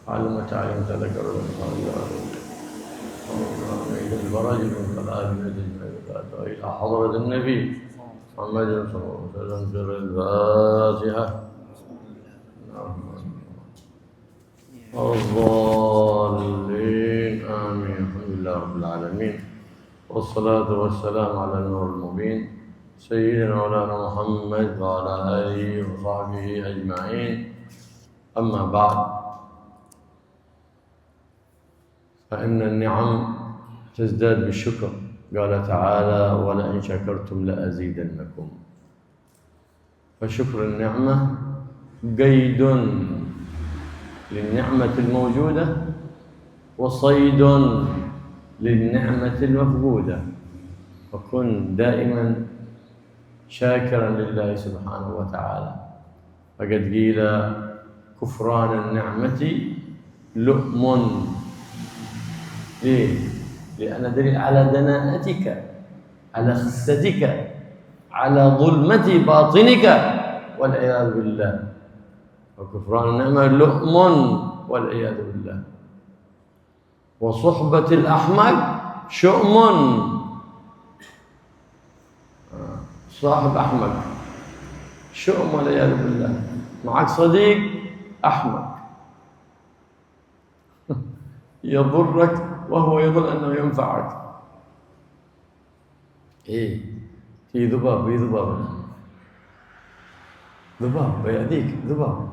علم وتعلم تذكر إلى البراجل من الآن إلى حضرة النبي محمد صلى الله عليه وسلم سر الفاتحة الضالين آمين. الحمد لله رب العالمين، والصلاة والسلام على النور المبين سيدنا مولانا محمد وعلى آله وصحبه أجمعين. أما بعد، فإن النعم تزداد بالشكر. قال تعالى: ولئن شكرتم لأزيدنكم. فشكر النعمة قيد للنعمة الموجودة وصيد للنعمة المفقودة، فكن دائما شاكرا لله سبحانه وتعالى. فقد قيل: كفران النعمة لؤم. ليه؟ لأن دليل على دناءتك، على خستك، على ظلمة باطنك والعياذ بالله. وكفران النعمة لؤم والعياذ بالله. وصحبة الأحمق شؤم. صاحب أحمق شؤم والعياذ بالله. معك صديق أحمق يضرك وهو يظن أنه ينفعك. إيه، في ذباب بيأذيك، ذباب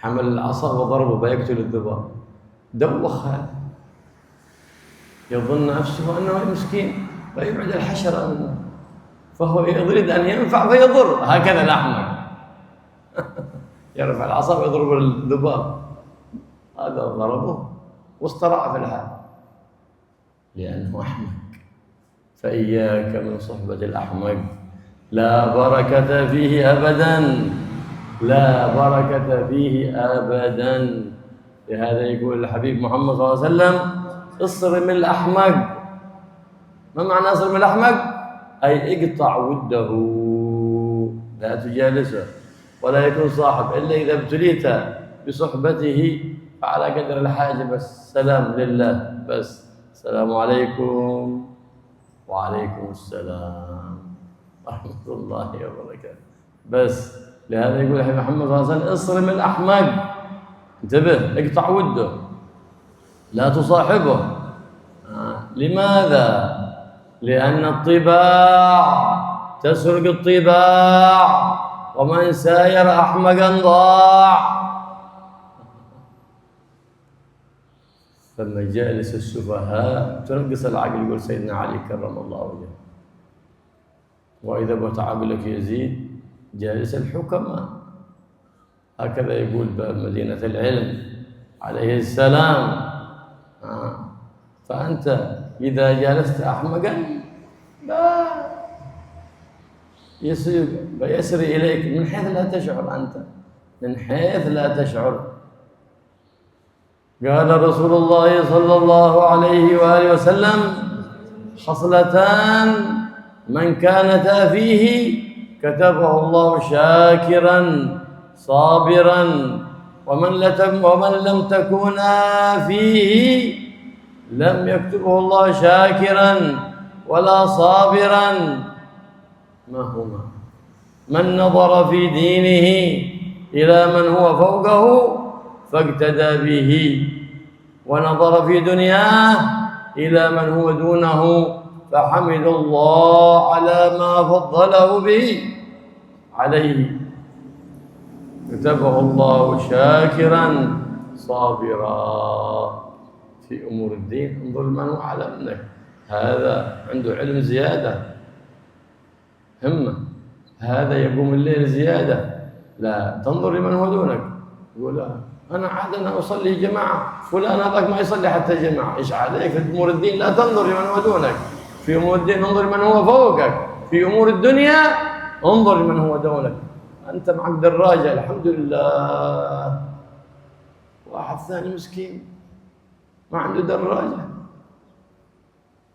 حمل العصا وضربه بيقتل الذباب، دوخها، يظن نفسه أنه مسكين فيبعد الحشرة منه، فهو يريد أن ينفع فيضر. هكذا الأحمق يرفع العصا ويضرب الذباب، هذا ضربه واستراح في الحال لأنه أحمق. فإياك من صحبة الأحمق، لا بركة فيه أبدا، لا بركة فيه أبدا. لهذا يقول الحبيب محمد صلى الله عليه وسلم: اصرم الأحمق. ما معنى اصرم الأحمق؟ أي اقطع وده، لا تجالسه ولا يكون صاحب إلا إذا ابتليت بصحبته فعلى قدر الحاجة بس. سلام لله بس، السلام عليكم وعليكم السلام ورحمة الله وبركاته بس. لهذا يقول الحبيب محمد صلى الله عليه وسلم: اصرم الأحمق، انتبه، اقطع وده، لا تصاحبه. لماذا؟ لأن الطباع تسرق الطباع، ومن ساير أحمقا ضاع. فمجالس السفهاء تنقص العقل، يقول سيدنا علي كرم الله وجهه. وإذا بتعب يزيد جالس الحكماء، هكذا يقول باب مدينة العلم عليه السلام. فأنت إذا جالست أحمقا لا يسري إليك من حيث لا تشعر، أنت من حيث لا تشعر. قال رسول الله صلى الله عليه وآله وسلم: خصلتان من كانتا فيه كتبه الله شاكرا صابرا، ومن لم تكونا فيه لم يكتبه الله شاكرا ولا صابرا. ما هما؟ من نظر في دينه إلى من هو فوقه فاقتدى به، ونظر في دنياه إلى من هو دونه فحمد الله على ما فضله به عليه. كتبه الله شاكرا صابرا في أمور الدين. انظر من هو على منك، هذا عنده علم زيادة، همة، هذا يقوم الليل زيادة. لا تنظر لمن هو دونك، يقول أنا عاد أنا أصلي جماعة، فلان هذاك ما يصلي حتى جماعة. إيش عليك في أمور الدين؟ لا تنظر لمن هو دونك في أمور الدين، انظر لمن هو فوقك. في أمور الدنيا انظر لمن هو دونك. أنت معك دراجة الحمد لله، واحد ثاني مسكين ما عنده دراجة،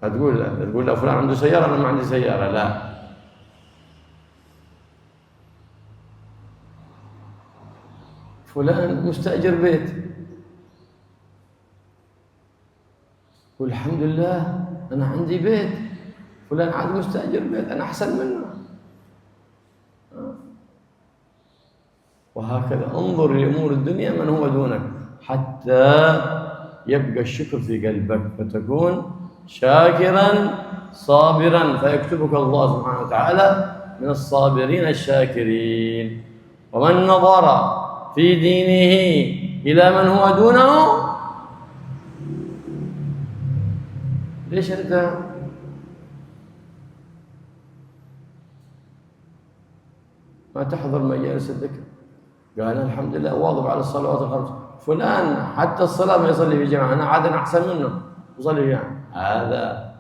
تقول له فلان عنده سيارة أنا ما عندي سيارة. لا، فلان مستأجر بيت قل الحمد لله أنا عندي بيت، فلان عاد مستأجر بيت أنا أحسن منه. وهكذا انظر لأمور الدنيا من هو دونك حتى يبقى الشكر في قلبك، فتكون شاكرا صابرا، فيكتبك الله سبحانه وتعالى من الصابرين الشاكرين. ومن نظر في دينه إلى من هو دونه، ليش أنت ما تحضر مجالس الذكر؟ قال الحمد لله واظب على الصلوات الخمس، فلان حتى الصلاة ما يصلي في جماعة، أنا عاد أحسن منه يصلي في جماعة. هذا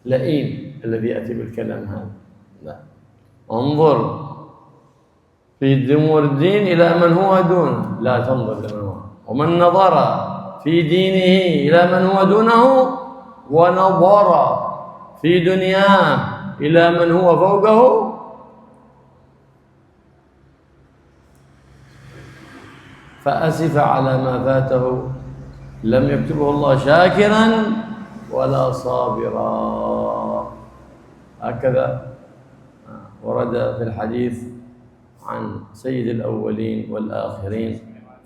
لئيم الذي يأتي بالكلام هذا. لا، انظر في أمور الدين إلى من هو دونه، لا تنظر إلى من هو. ومن نظر في دينه إلى من هو دونه، ونظر في دنياه إلى من هو فوقه، فأسف على ما فاته، لم يكتبه الله شاكرا ولا صابرا. هكذا ورد في الحديث عن سيد الأولين والآخرين: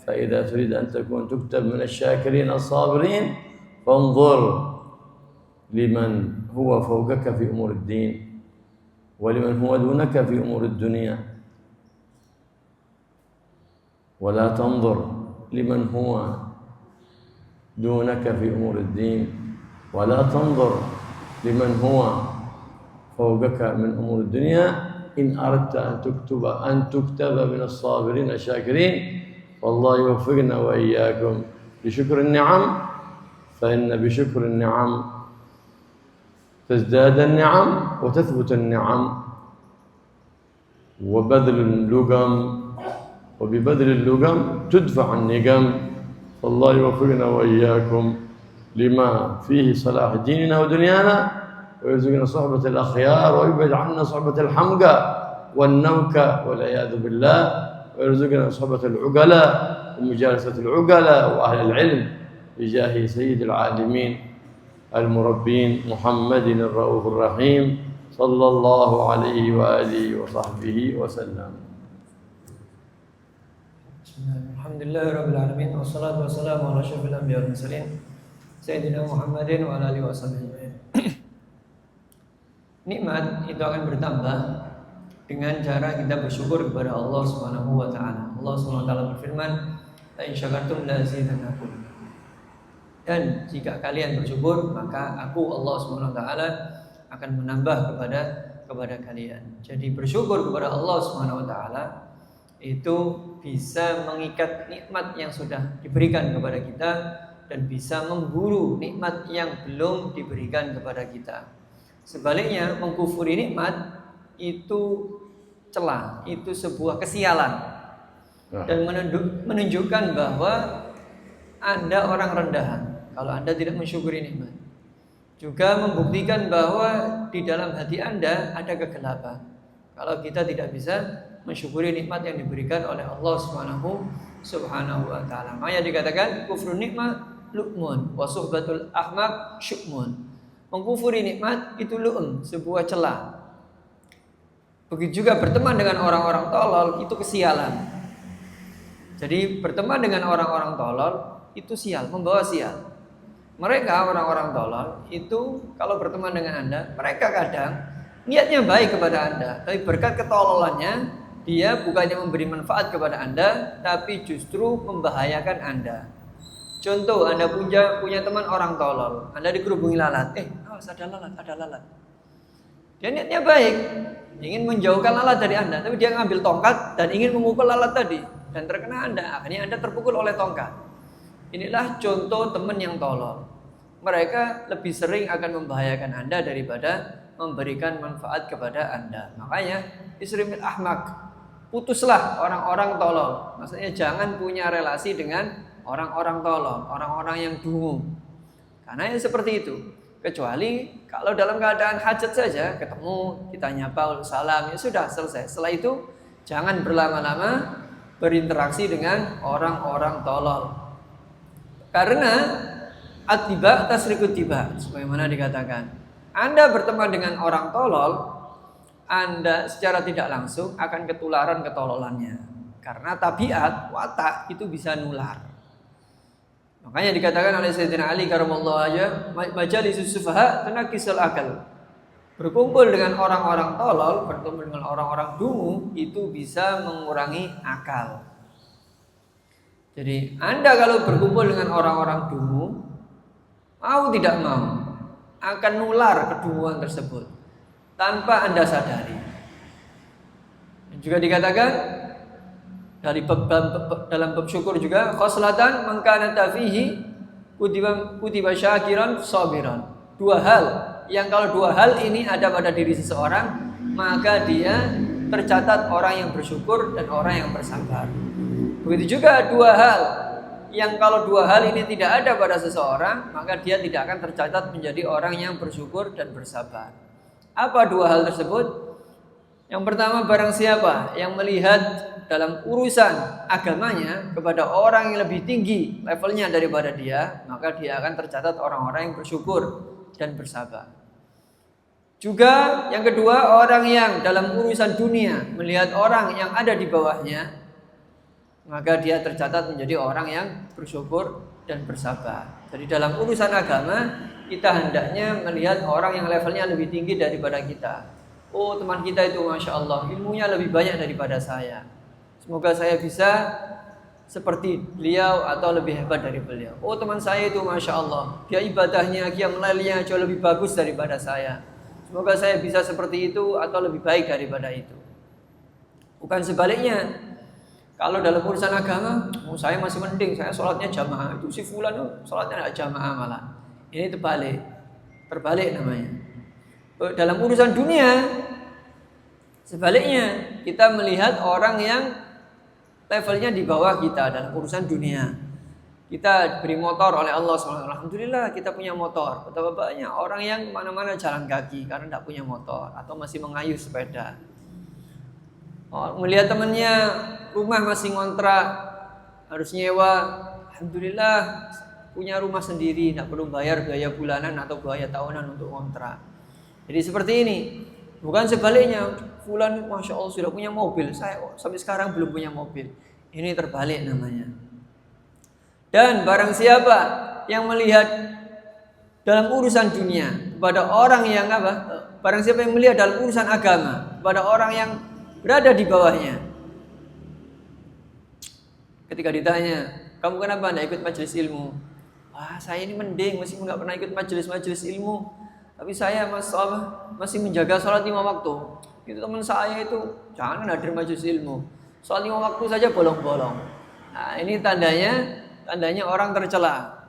فإذا تريد أن تكتب من الشاكرين الصابرين فانظر لمن هو فوقك في أمور الدين، ولمن هو دونك في أمور الدنيا، ولا تنظر لمن هو دونك في أمور الدين، ولا تنظر لمن هو فوقك من أمور الدنيا. إن أردت أن تكتب من الصابرين الشاكرين، والله يوفقنا وإياكم لشكر النعم، فإن بشكر النعم تزداد النعم وتثبت النعم، وبذل اللقم، وببذل اللقم تدفع النقم. فالله يوفقنا وإياكم لما فيه صلاح ديننا ودنيانا، ويرزقنا صحبة الأخيار، ويبعد عنا صحبة الحمقى والنوكى والعياذ بالله، ويرزقنا صحبة العقلاء ومجالسة العقلاء وأهل العلم بجاه سيد العالمين المربين محمد الرؤوف الرحيم صلى الله عليه وآله وصحبه وسلم. Alhamdulillahirrabbilalamin, wassalatu wassalamu ala asyrafil anbiya wal mursalin Sayyidina Muhammadin wa ala alihi washabihi. Nikmat itu akan bertambah dengan cara kita bersyukur kepada Allah Subhanahu wa taala. Allah Subhanahu wa taala berfirman, "La in syakartum la azidannakum." Dan jika kalian bersyukur, maka aku Allah Subhanahu wa taala akan menambah kepada kalian. Jadi bersyukur kepada Allah Subhanahu wa taala itu bisa mengikat nikmat yang sudah diberikan kepada kita dan bisa memburu nikmat yang belum diberikan kepada kita. Sebaliknya, mengkufuri nikmat itu celah, itu sebuah kesialan dan menunjukkan bahwa Anda orang rendahan kalau Anda tidak mensyukuri nikmat. Juga membuktikan bahwa di dalam hati Anda ada kegelapan kalau kita tidak bisa mensyukuri nikmat yang diberikan oleh Allah Subhanahu wa taala. Makanya dikatakan kufrun nikmat lu'mun wa suhbatul ahmaq syukmun. Mengkufuri nikmat itu lu'um, sebuah celah. Begitu juga berteman dengan orang-orang tolol itu kesialan. Jadi berteman dengan orang-orang tolol itu sial, membawa sial. Mereka orang-orang tolol itu kalau berteman dengan Anda, mereka kadang niatnya baik kepada Anda, tapi berkat ketololannya dia bukannya memberi manfaat kepada Anda, tapi justru membahayakan Anda. Contoh, Anda punya teman orang tolol, Anda dikerubungi lalat. Awas ada lalat. Dia niatnya baik, ingin menjauhkan lalat dari Anda, tapi dia ngambil tongkat dan ingin memukul lalat tadi dan terkena Anda. Akhirnya Anda terpukul oleh tongkat. Inilah contoh teman yang tolol. Mereka lebih sering akan membahayakan Anda daripada memberikan manfaat kepada Anda. Makanya isrimil ahmak, putuslah orang-orang tolol. Maksudnya jangan punya relasi dengan orang-orang tolol, orang-orang yang dungu. Karena yang seperti itu. Kecuali kalau dalam keadaan hajat saja, ketemu, kita nyapa, salam, ya sudah selesai. Setelah itu jangan berlama-lama berinteraksi dengan orang-orang tolol. Karena At-tiba tasrikut tiba, sebagaimana dikatakan. Anda berteman dengan orang tolol, Anda secara tidak langsung akan ketularan ketololannya. Karena tabiat, watak itu bisa nular. Makanya dikatakan oleh Sayyidina Ali karamallahu wajhah, majalisus sufaha tunakisul akal. Berkumpul dengan orang-orang tolol, berkumpul dengan orang-orang dungu itu bisa mengurangi akal. Jadi Anda kalau berkumpul dengan orang-orang dungu, mau tidak mau akan nular kedunguan tersebut tanpa Anda sadari. Dan juga dikatakan dari dalam bab syukur juga, khoslatan man kana fihi kutiba syakiran sabiran. Dua hal yang kalau dua hal ini ada pada diri seseorang, maka dia tercatat orang yang bersyukur dan orang yang bersabar. Begitu juga dua hal yang kalau dua hal ini tidak ada pada seseorang, maka dia tidak akan tercatat menjadi orang yang bersyukur dan bersabar. Apa dua hal tersebut? Yang pertama, barang siapa yang melihat dalam urusan agamanya kepada orang yang lebih tinggi levelnya daripada dia, maka dia akan tercatat orang-orang yang bersyukur dan bersabar. Juga yang kedua, orang yang dalam urusan dunia melihat orang yang ada di bawahnya, maka dia tercatat menjadi orang yang bersyukur dan bersabar. Jadi dalam urusan agama, kita hendaknya melihat orang yang levelnya lebih tinggi daripada kita. Oh, teman kita itu Masya Allah, ilmunya lebih banyak daripada saya. Semoga saya bisa seperti beliau atau lebih hebat dari beliau. Oh, teman saya itu Masya Allah, dia ibadahnya, qiyamul lailnya jauh lebih bagus daripada saya. Semoga saya bisa seperti itu atau lebih baik daripada itu. Bukan sebaliknya. Kalau dalam urusan agama, saya masih mending, saya sholatnya jamaah. Itu si fulan sholatnya tidak jamaah malah. Ini terbalik namanya. Dalam urusan dunia, sebaliknya kita melihat orang yang levelnya di bawah kita dalam urusan dunia. Kita diberi motor oleh Allah SWT. Alhamdulillah kita punya motor. Betapa banyak orang yang mana-mana jalan kaki karena tidak punya motor atau masih mengayuh sepeda. Melihat temannya rumah masih ngontrak, harus nyewa. Alhamdulillah punya rumah sendiri, tidak perlu bayar biaya bulanan atau biaya tahunan untuk ngontrak. Jadi seperti ini. Bukan sebaliknya, fulan Masya Allah sudah punya mobil, saya sampai sekarang belum punya mobil. Ini terbalik namanya. Dan barang siapa yang melihat dalam urusan dunia kepada orang yang barang siapa yang melihat dalam urusan agama kepada orang yang berada di bawahnya, ketika ditanya, kamu kenapa tidak ikut majelis ilmu? Wah, saya ini mending, meskipun nggak pernah ikut majelis ilmu, tapi saya masih menjaga sholat 5 waktu. Itu teman saya itu jangan hadir majelis ilmu, sholat 5 waktu saja bolong-bolong. Nah, ini tandanya orang tercela.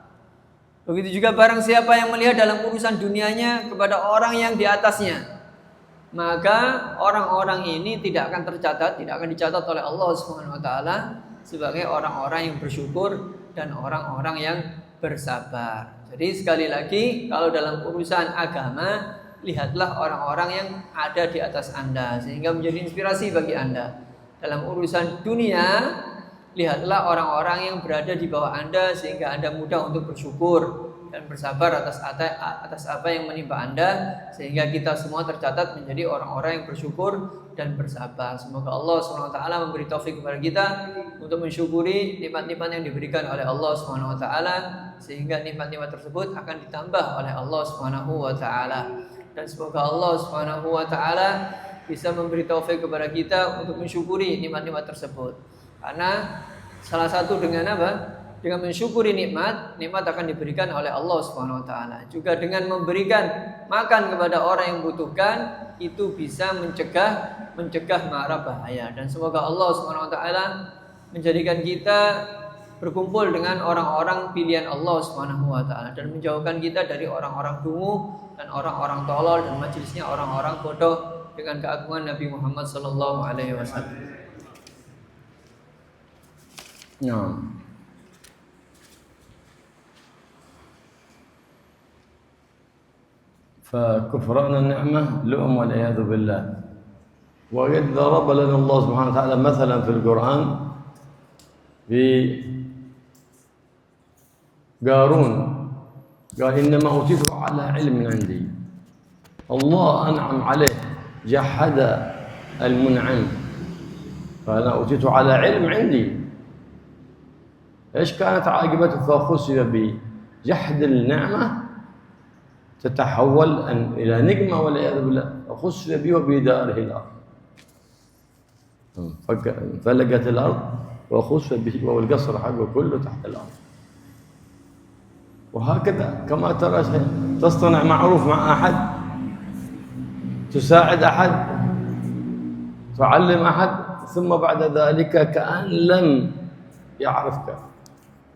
Begitu juga barang siapa yang melihat dalam urusan dunianya kepada orang yang di atasnya, maka orang-orang ini tidak akan tercatat, tidak akan dicatat oleh Allah SWT sebagai orang-orang yang bersyukur dan orang-orang yang bersabar. Jadi sekali lagi, kalau dalam urusan agama, lihatlah orang-orang yang ada di atas Anda sehingga menjadi inspirasi bagi Anda. Dalam urusan dunia, lihatlah orang-orang yang berada di bawah Anda sehingga Anda mudah untuk bersyukur dan bersabar atas apa yang menimpa Anda, sehingga kita semua tercatat menjadi orang-orang yang bersyukur dan bersabar. Semoga Allah SWT memberi taufik kepada kita untuk mensyukuri nikmat-nikmat yang diberikan oleh Allah SWT, sehingga nikmat-nikmat tersebut akan ditambah oleh Allah SWT. Dan semoga Allah SWT bisa memberi taufik kepada kita untuk mensyukuri nikmat-nikmat tersebut. Karena salah satu dengan dengan mensyukuri nikmat akan diberikan oleh Allah SWT. Juga dengan memberikan makan kepada orang yang membutuhkan, itu bisa mencegah mara bahaya. Dan semoga Allah SWT menjadikan kita berkumpul dengan orang-orang pilihan Allah SWT dan menjauhkan kita dari orang-orang dungu dan orang-orang tolol dan majelisnya orang-orang bodoh dengan keagungan Nabi Muhammad SAW. فكفران النعمة لؤم والعياذ بالله. وقد ضرب لنا الله سبحانه وتعالى مثلا في القرآن بقارون قال إنما أوتيته على علم من عندي. الله أنعم عليه، جحد المنعم، فأنا أوتيته على علم عندي. إيش كانت عاقبته؟ فخسف بجحد النعمة تتحول إلى نقمة والعياذ بالله، فخسف به وبداره الأرض، فلقت الأرض وخسف به والقصر حقه كله تحت الأرض. وهكذا كما ترى تصطنع معروف مع أحد، تساعد أحد، تعلم أحد، ثم بعد ذلك كأن لم يعرفك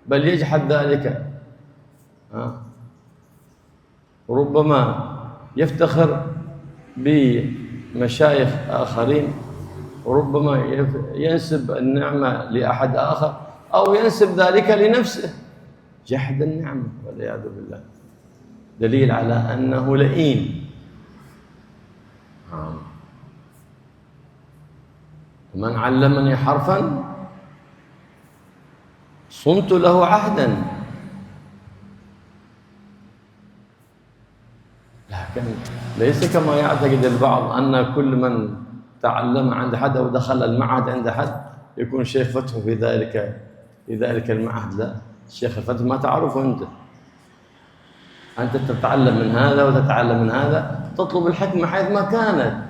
بل يجحد ذلك. ربما يفتخر بمشايخ آخرين، وربما ينسب النعمة لأحد آخر، أو ينسب ذلك لنفسه. جحد النعمة والعياذ بالله دليل على أنه لئيم. من علمني حرفا صنت له عهدا. لكن ليس كما يعتقد البعض أن كل من تعلم عند حد أو دخل المعهد عند حد يكون شيخ فتح في ذلك المعهد. لا، الشيخ الفتح ما تعرفه أنت تتعلم من هذا وتتعلم من هذا، تطلب الحكمة حيث ما كانت،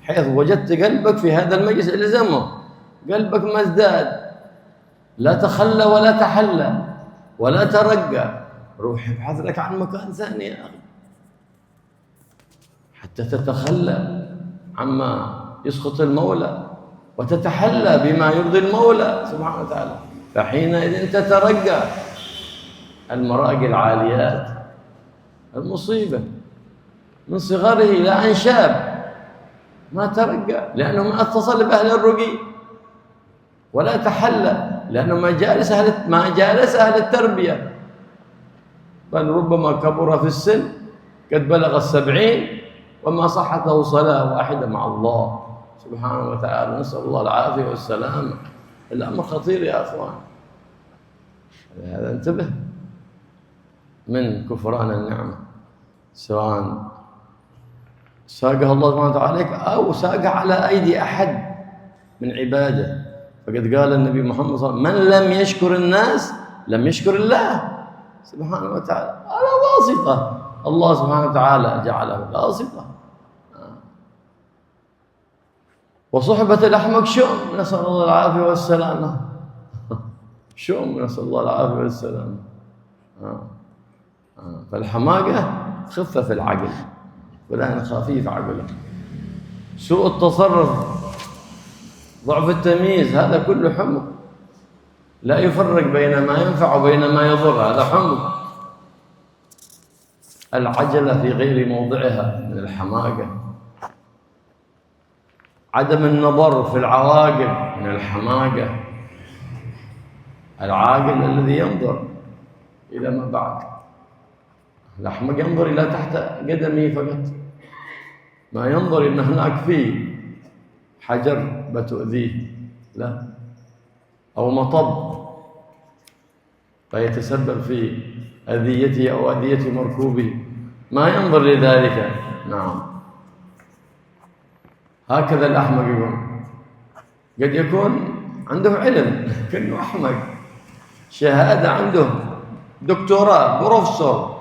حيث وجدت قلبك في هذا المجلس الزمه، قلبك ما ازداد، لا تخلى ولا تحلى ولا ترقى، روح ابحث لك عن مكان ثاني يا أخي حتى تتخلى عما يسخط المولى وتتحلى بما يرضي المولى سبحانه وتعالى. فحينئذ تترقى. المراقي العاليات المصيبة من صغره إلى أن شاب ما ترقى، لأنه ما اتصل بأهل الرقي، ولا تحلى لأنه ما جالس أهل التربية، بل ربما كبر في السن قد بلغ 70 وما صحت له صلاة واحدة مع الله سبحانه وتعالى. نسأل الله العافية والسلامة. الأمر خطير يا أخوان، هذا انتبه من كفران النعمة، سواء ساقها الله سبحانه وتعالى عليك أو ساقها على أيدي أحد من عباده. فقد قال النبي محمد صلى الله عليه وسلم: من لم يشكر الناس لم يشكر الله سبحانه وتعالى. على واسطة الله سبحانه وتعالى جعله واسطة. وصحبة الأحمق شؤم، نسأل الله العافية والسلامة. شؤم، نسأل الله العافية والسلامة. فالحماقة خفة العقل، فلان خفيف عقله. سوء التصرف، ضعف التمييز، هذا كله حمق، لا يفرق بين ما ينفع وبين ما يضر، هذا حمق. العجلة في غير موضعها من الحماقة. عدم النظر في العواقب من الحماقة. العاقل الذي ينظر إلى ما بعد. الأحمق ينظر إلى تحت قدمه فقط، ما ينظر إن هناك فيه حجر بتؤذيه، لا، أو مطب فيتسبب في أذيته أو أذية مركوبه، ما ينظر لذلك. نعم، هكذا الأحمق يكون. قد يكون عنده علم لكنه أحمق، شهادة عنده دكتوراه بروفيسور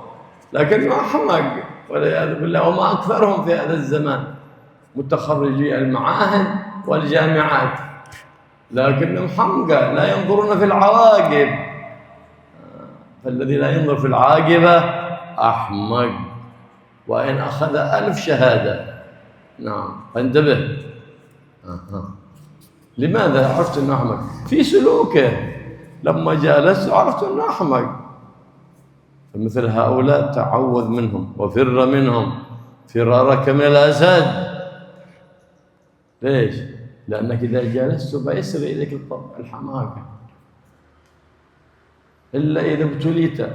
لكنه أحمق والعياذ بالله. وما أكثرهم في هذا الزمان متخرجي المعاهد والجامعات، لكنهم حمقى لا ينظرون في العواقب. فالذي لا ينظر في العاقبة أحمق، وإن أخذ 1000 شهادة. نعم، فانتبه. لماذا عرفت أنه أحمق؟ في سلوكه، لما جالس عرفت أنه أحمق. فمثل هؤلاء تعوذ منهم وفر منهم فرارك من الأسد. ليش؟ لأنك إذا جالست بيسر إليك الطبع الحماقة، إلا إذا ابتليت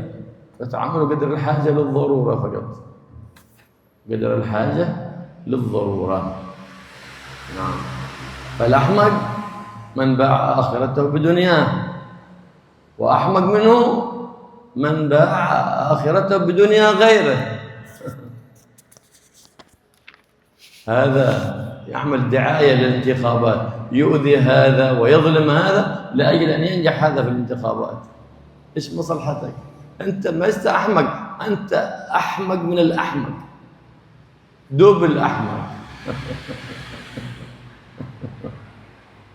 فتعامل قدر الحاجة للضرورة فقط، قدر الحاجة للضرورة. نعم، فالأحمق من باع آخرته بدنياه، وأحمق منه من باع آخرته بدنيا غيره. هذا يعمل دعاية للانتخابات، يؤذي هذا ويظلم هذا لأجل أن ينجح هذا في الانتخابات. إيش مصلحتك؟ أنت ما لست أحمق، أنت أحمق من الأحمق، دبل أحمق.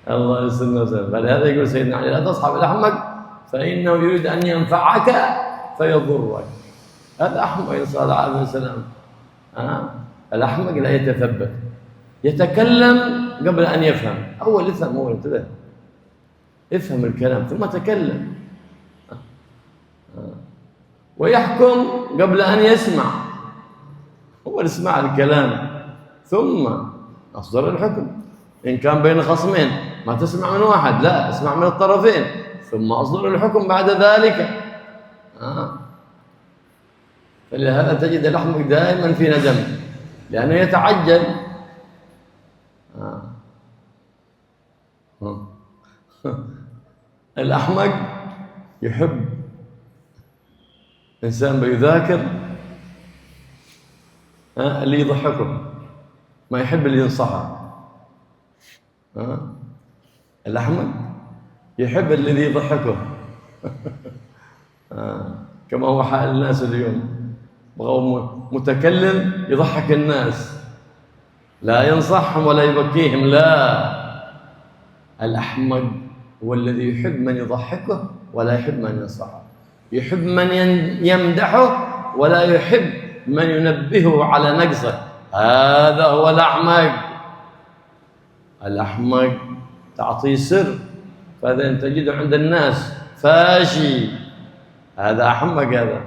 الله يسلمنا وسلم. فلهذا يقول سيدنا علي: لا تصحب الأحمق فإنه يريد أن ينفعك فيضرك. هذا أحمق صلى الله عليه وسلم. الأحمق لا يتثبت، يتكلم قبل أن يفهم. أول افهم، أول انتبه، افهم الكلام ثم تكلم. ويحكم قبل أن يسمع. أول اسمع الكلام ثم أصدر الحكم. إن كان بين خصمين ما تسمع من واحد، لا، اسمع من الطرفين ثم أصدر الحكم بعد ذلك. فلهذا تجد الأحمق دائما في ندم، لأنه يتعجل. الأحمق يحب إنسان بيذاكر اللي يضحكه، ما يحب اللي ينصحه. الأحمق يحب الذي يضحكه. كما هو حال الناس اليوم، بغوا متكلم يضحك الناس، لا ينصحهم ولا يبكيهم. لا، الأحمق هو الذي يحب من يضحكه ولا يحب من ينصحه، يحب من يمدحه ولا يحب من ينبهه على نقصه. هذا هو الأحمق. الأحمق تعطيه سر، فهذا أن تجده عند الناس فاشي، هذا أحمق. هذا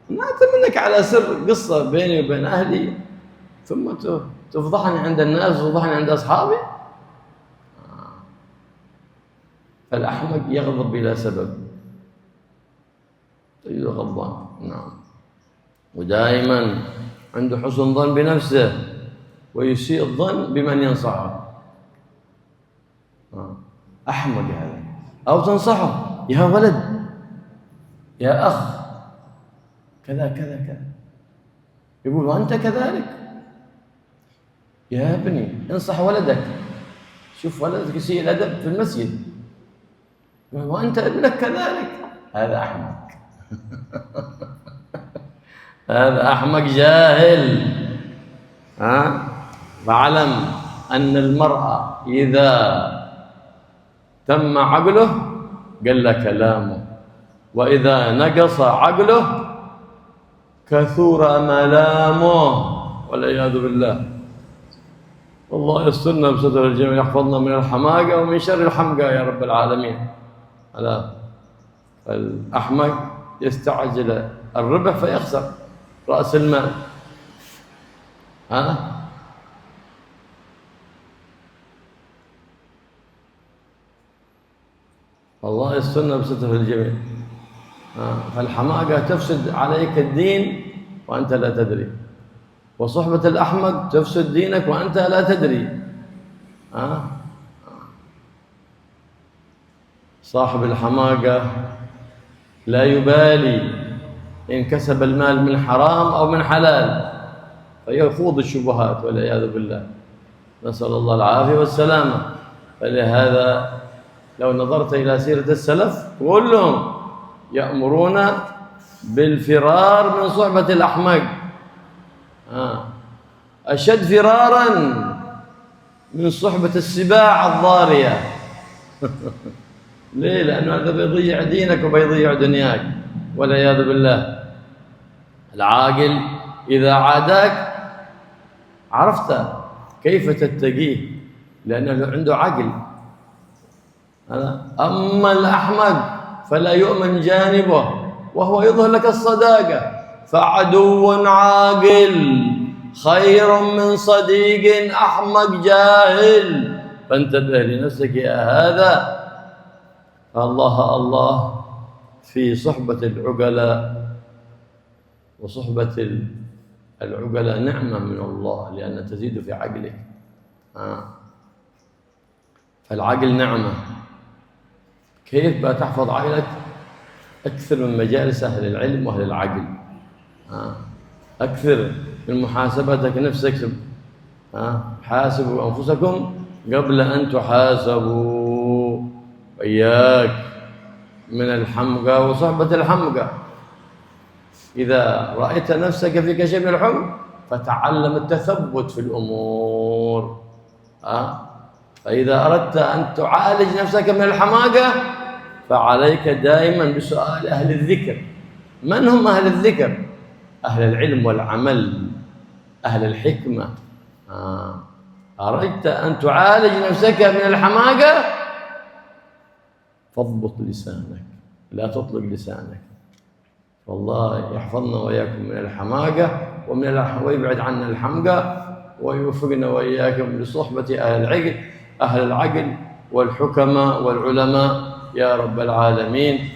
ما أتمنك على سر قصة بيني وبين أهلي ثم تفضحني عند الناس وتفضحني عند أصحابي. فالأحمق يغضب بلا سبب، تجده غضبان. نعم. ودائما عنده حسن ظن بنفسه ويسيء الظن بمن ينصحه. أحمق هذا. أو تنصحه: يا ولد، يا أخ، كذا كذا كذا، يقول: وأنت كذلك يا ابني، انصح ولدك. شوف ولدك يسيء الأدب في المسجد، يقول: وأنت ابنك كذلك. هذا أحمق. هذا أحمق جاهل. فاعلم أن المرء إذا تم عقله قل كلامه، وإذا نقص عقله كثر ملامه، والعياذ بالله. والله يسترنا بستر الجميع، يحفظنا من الحماقة ومن شر الحمقى يا رب العالمين. الأحمق يستعجل الربح فيخسر رأس المال. الله يسترنا بستر الجميع. فالحماقة تفسد عليك الدين وأنت لا تدري، وصحبة الأحمق تفسد دينك وأنت لا تدري. صاحب الحماقة لا يبالي إن كسب المال من حرام أو من حلال، فيخوض الشبهات والعياذ بالله، نسأل الله العافية والسلامة. فلهذا لو نظرت إلى سيرة السلف كلهم يأمرون بالفرار من صحبة الأحمق، أشد فرارا من صحبة السباع الضارية. ليه؟ لأنه هذا بيضيع دينك وبيضيع دنياك والعياذ بالله. العاقل إذا عاداك عرفت كيف تتقيه، لأنه عنده عقل. أما الأحمق فلا يؤمن جانبه وهو يظهر لك الصداقة، فعدو عاقل خير من صديق أحمق جاهل. فانتبه لنفسك يا هذا. الله الله في صحبة العقلاء، وصحبة العقلاء نعمة من الله لأن تزيد في عقلك. فالعقل نعمة. كيف بتحفظ عقلك؟ أكثر من مجالس أهل العلم وأهل العقل. أكثر من محاسبتك نفسك. حاسبوا أنفسكم قبل أن تحاسبوا. وإياك من الحمقى وصحبة الحمقى. إذا رأيت نفسك في كشف الحمق فتعلم التثبت في الأمور. فإذا أردت أن تعالج نفسك من الحماقة فعليك دائما بسؤال أهل الذكر. من هم أهل الذكر؟ أهل العلم والعمل، أهل الحكمة. أردت أن تعالج نفسك من الحماقة فاضبط لسانك، لا تطلق لسانك. والله يحفظنا وإياكم من الحماقة ويبعد عنا الحمقى، ويوفقنا وإياكم لصحبة أهل العقل والحكماء والعلماء يا رب العالمين،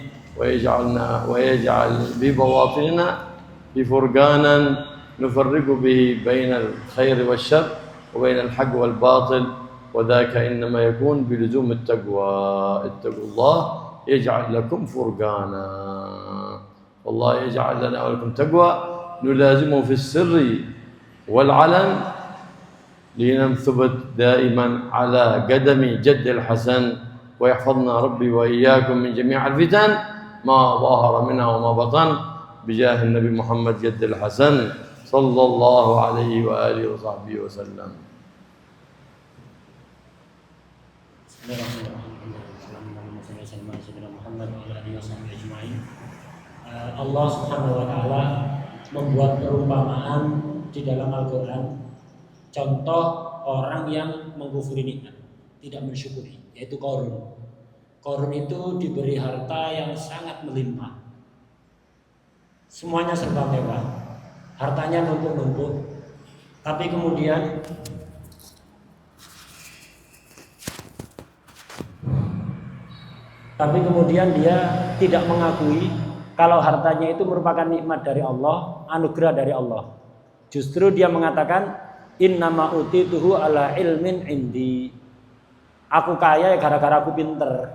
ويجعل ببواطننا بفرقانا نفرق به بين الخير والشر وبين الحق والباطل، وذاك إنما يكون بلزوم التقوى. اتقوا الله يجعل لكم فرقانا. والله يجعل لنا ولكم تقوى نلازمه في السر والعلن لنثبت دائما على قدم جد الحسن، ويحفظنا ربي وإياكم من جميع الفتن ما ظهر منها وما بطن، بجاه النبي محمد جد الحسن صلى الله عليه وآله وصحبه وسلم. Allah Subhanahu wa Ta'ala membuat perumpamaan di dalam Al-Quran, contoh orang yang mengkufuri nikmat, tidak mensyukuri, yaitu Qarun. Qarun itu diberi harta yang sangat melimpah, semuanya serba mewah, hartanya numpuk-numpuk, tapi kemudian dia tidak mengakui kalau hartanya itu merupakan nikmat dari Allah, anugerah dari Allah. Justru dia mengatakan innama utituhu ala ilmin indi. Aku kaya ya gara-gara aku pinter.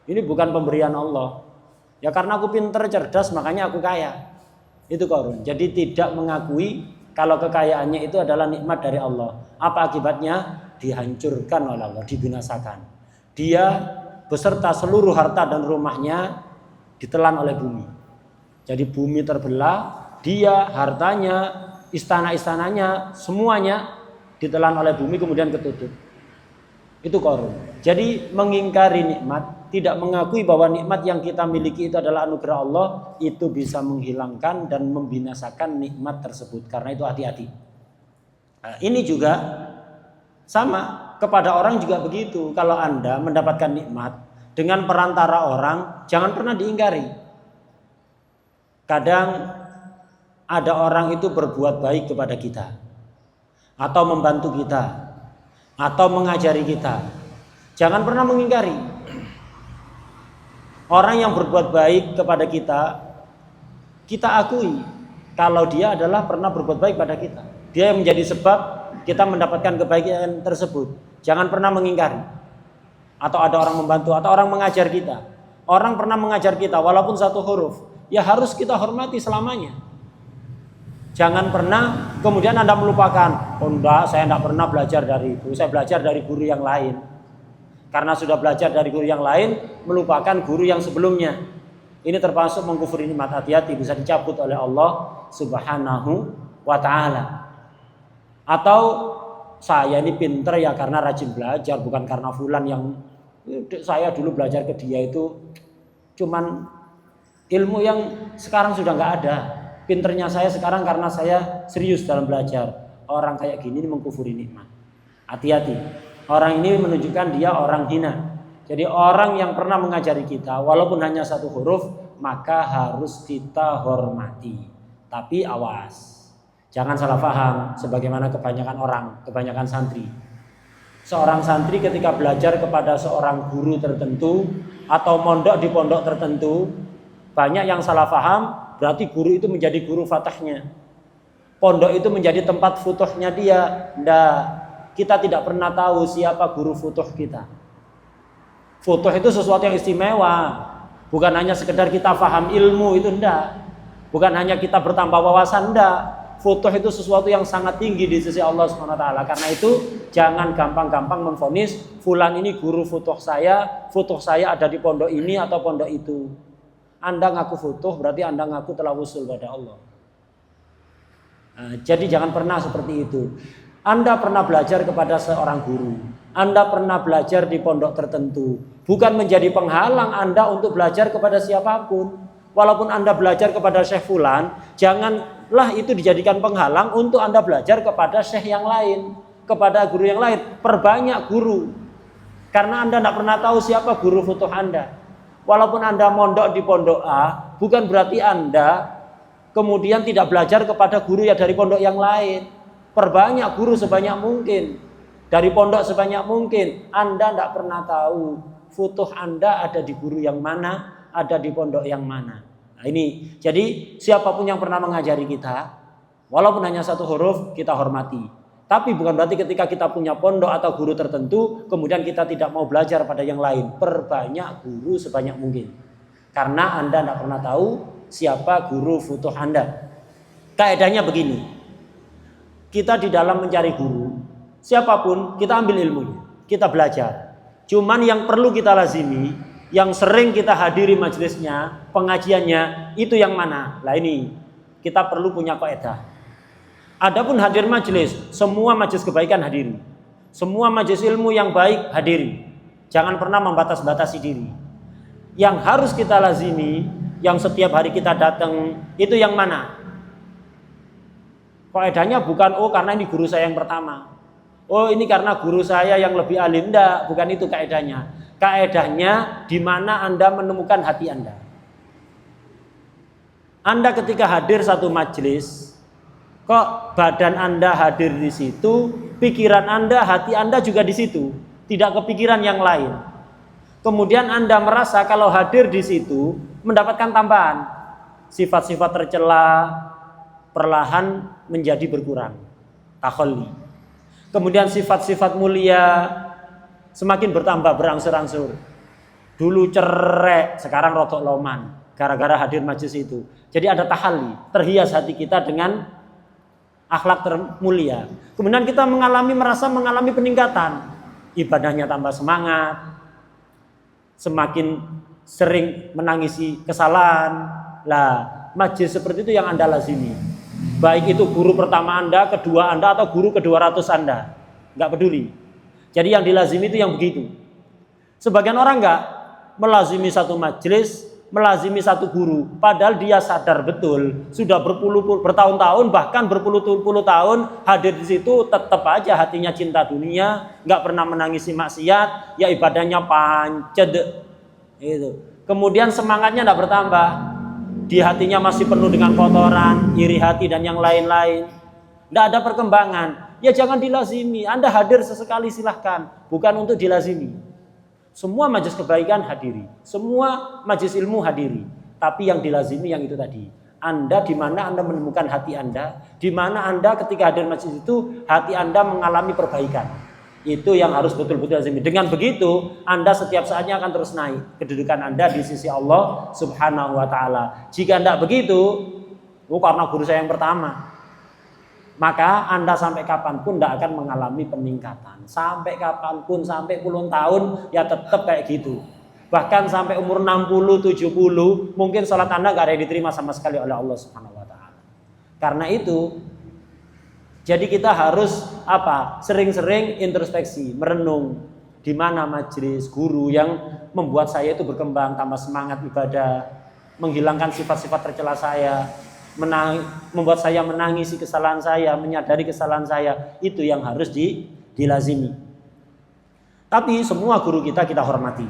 Ini bukan pemberian Allah. Ya karena aku pinter, cerdas, makanya aku kaya. Itu Qarun. Jadi tidak mengakui kalau kekayaannya itu adalah nikmat dari Allah. Apa akibatnya? Dihancurkan oleh Allah, dibinasakan. Dia beserta seluruh harta dan rumahnya ditelan oleh bumi. Jadi bumi terbelah, dia, hartanya, istana-istananya, semuanya ditelan oleh bumi kemudian ketutup. Itu Qarun. Jadi mengingkari nikmat, tidak mengakui bahwa nikmat yang kita miliki itu adalah anugerah Allah, itu bisa menghilangkan dan membinasakan nikmat tersebut. Karena itu hati-hati. Nah, ini juga sama, kepada orang juga begitu. Kalau Anda mendapatkan nikmat dengan perantara orang, jangan pernah diingkari. Kadang ada orang itu berbuat baik kepada kita, atau membantu kita, atau mengajari kita. Jangan pernah mengingkari. Orang yang berbuat baik kepada kita, kita akui kalau dia adalah pernah berbuat baik pada kita. Dia yang menjadi sebab kita mendapatkan kebaikan tersebut. Jangan pernah mengingkari. Atau ada orang membantu, atau orang mengajar kita. Orang pernah mengajar kita walaupun satu huruf, ya harus kita hormati selamanya. Jangan pernah kemudian Anda melupakan, oh enggak, saya enggak pernah belajar dari itu, saya belajar dari guru yang lain. Karena sudah belajar dari guru yang lain, melupakan guru yang sebelumnya. Ini termasuk mengkufuri nikmat. Hati-hati, bisa dicabut oleh Allah Subhanahu wa Ta'ala. Atau saya ini pinter ya karena rajin belajar, bukan karena fulan yang saya dulu belajar ke dia itu cuman ilmu yang sekarang sudah nggak ada. Pinternya saya sekarang karena saya serius dalam belajar. Orang kayak gini mengkufuri nikmat. Hati-hati. Orang ini menunjukkan dia orang hina. Jadi orang yang pernah mengajari kita walaupun hanya satu huruf, maka harus kita hormati. Tapi awas. Jangan salah paham sebagaimana kebanyakan orang, kebanyakan santri. Seorang santri ketika belajar kepada seorang guru tertentu atau mondok di pondok tertentu, banyak yang salah paham, berarti guru itu menjadi guru fatahnya. Pondok itu menjadi tempat futuhnya dia. Nggak, kita tidak pernah tahu siapa guru futuh kita. Futuh itu sesuatu yang istimewa. Bukan hanya sekedar kita paham ilmu, itu enggak. Bukan hanya kita bertambah wawasan, enggak. Futuh itu sesuatu yang sangat tinggi di sisi Allah Subhanahu wa taala. Karena itu jangan gampang-gampang memvonis fulan ini guru futuh saya ada di pondok ini atau pondok itu. Anda ngaku futuh berarti Anda ngaku telah usul pada Allah. Nah, jadi jangan pernah seperti itu. Anda pernah belajar kepada seorang guru, Anda pernah belajar di pondok tertentu, bukan menjadi penghalang Anda untuk belajar kepada siapapun. Walaupun Anda belajar kepada Syekh Fulan, janganlah itu dijadikan penghalang untuk Anda belajar kepada Syekh yang lain, kepada guru yang lain. Perbanyak guru, karena Anda tidak pernah tahu siapa guru futuh Anda. Walaupun Anda mondok di pondok A, bukan berarti Anda kemudian tidak belajar kepada guru yang dari pondok yang lain. Perbanyak guru sebanyak mungkin, dari pondok sebanyak mungkin. Anda tidak pernah tahu futuh Anda ada di guru yang mana, ada di pondok yang mana. Nah ini, jadi siapapun yang pernah mengajari kita, walaupun hanya satu huruf, kita hormati. Tapi bukan berarti ketika kita punya pondok atau guru tertentu, kemudian kita tidak mau belajar pada yang lain. Perbanyak guru sebanyak mungkin. Karena Anda tidak pernah tahu siapa guru futuh Anda. Kaedahnya begini. Kita di dalam mencari guru, siapapun kita ambil ilmunya, kita belajar. Cuman yang perlu kita lazimi, yang sering kita hadiri majelisnya, pengajiannya, itu yang mana? Lah ini, kita perlu punya kaidah. Adapun hadir majelis, semua majelis kebaikan hadiri. Semua majelis ilmu yang baik hadiri. Jangan pernah membatas-batasi diri. Yang harus kita lazimi, yang setiap hari kita datang, itu yang mana? Kaidahnya bukan karena ini guru saya yang pertama. Ini karena guru saya yang lebih alim. Enggak, bukan itu kaidahnya. Kaidahnya di mana Anda menemukan hati Anda. Anda ketika hadir satu majelis, kok badan Anda hadir di situ, pikiran Anda, hati Anda juga di situ, tidak kepikiran yang lain. Kemudian Anda merasa kalau hadir di situ mendapatkan tambahan, sifat-sifat tercela perlahan menjadi berkurang, takhalli. Kemudian sifat-sifat mulia semakin bertambah, berangsur-angsur. Dulu cerek, sekarang rotok loman, gara-gara hadir majelis itu. Jadi ada tahalli, terhias hati kita dengan akhlak termulia. Kemudian kita merasa mengalami peningkatan, ibadahnya tambah semangat, semakin sering menangisi kesalahan. Lah, majelis seperti itu yang Anda lazimi. Baik itu guru pertama Anda, kedua Anda, atau guru ke-200 Anda, nggak peduli. Jadi yang dilazimi itu yang begitu. Sebagian orang nggak melazimi satu majelis, melazimi satu guru, padahal dia sadar betul sudah bertahun-tahun, bahkan berpuluh-puluh tahun hadir di situ, tetap aja hatinya cinta dunia, nggak pernah menangisi maksiat, ya ibadahnya panced. Itu. Kemudian semangatnya nggak bertambah. Di hatinya masih penuh dengan kotoran, iri hati dan yang lain-lain. Tidak ada perkembangan. Ya jangan dilazimi. Anda hadir sesekali silahkan, bukan untuk dilazimi. Semua majelis kebaikan hadiri, semua majelis ilmu hadiri. Tapi yang dilazimi yang itu tadi. Anda di mana Anda menemukan hati Anda, di mana Anda ketika hadir majelis itu hati Anda mengalami perbaikan. Itu yang harus betul-betul lazimi. Dengan begitu, Anda setiap saatnya akan terus naik kedudukan Anda di sisi Allah Subhanahu wa taala. Jika tidak begitu, karena guru saya yang pertama, maka Anda sampai kapanpun tidak akan mengalami peningkatan. Sampai kapanpun, sampai puluhan tahun, ya tetap kayak gitu. Bahkan sampai umur 60, 70, mungkin sholat Anda nggak ada yang diterima sama sekali oleh Allah Subhanahu wa taala. Karena itu, jadi kita harus sering-sering introspeksi, merenung di mana majelis guru yang membuat saya itu berkembang, tambah semangat ibadah, menghilangkan sifat-sifat tercela saya, membuat saya menangisi kesalahan saya, menyadari kesalahan saya. Itu yang harus dilazimi. Tapi semua guru kita hormati.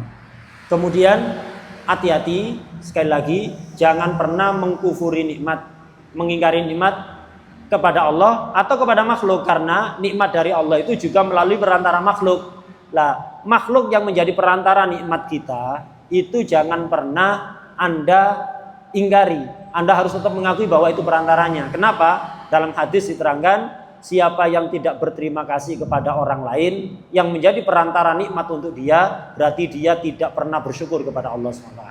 Kemudian hati-hati, sekali lagi jangan pernah mengkufuri nikmat, mengingkari nikmat kepada Allah atau kepada makhluk, karena nikmat dari Allah itu juga melalui perantara makhluk. Lah, makhluk yang menjadi perantara nikmat kita itu jangan pernah Anda ingkari. Anda harus tetap mengakui bahwa itu perantaranya. Kenapa? Dalam hadis diterangkan, siapa yang tidak berterima kasih kepada orang lain yang menjadi perantara nikmat untuk dia, berarti dia tidak pernah bersyukur kepada Allah SWT.